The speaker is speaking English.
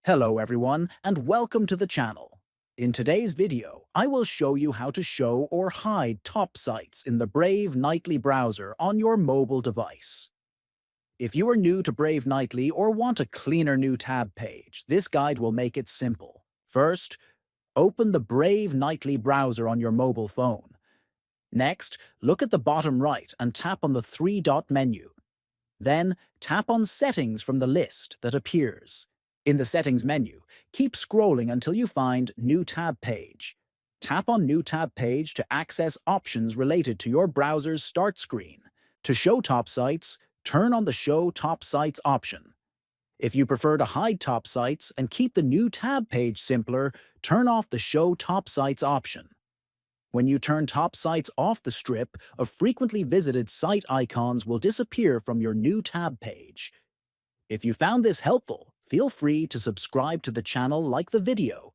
Hello everyone, and welcome to the channel. In today's video, I will show you how to show or hide top sites in the Brave Nightly browser on your mobile device. If you are new to Brave Nightly or want a cleaner new tab page, this guide will make it simple. First, open the Brave Nightly browser on your mobile phone. Next, look at the bottom right and tap on the three-dot menu. Then, tap on Settings from the list that appears. In the Settings menu, keep scrolling until you find New Tab Page. Tap on New Tab Page to access options related to your browser's start screen. To show top sites, turn on the Show Top Sites option. If you prefer to hide top sites and keep the New Tab Page simpler, turn off the Show Top Sites option. When you turn top sites off the strip of frequently visited site icons will disappear from your new tab page. If you found this helpful, feel free to subscribe to the channel, like the video,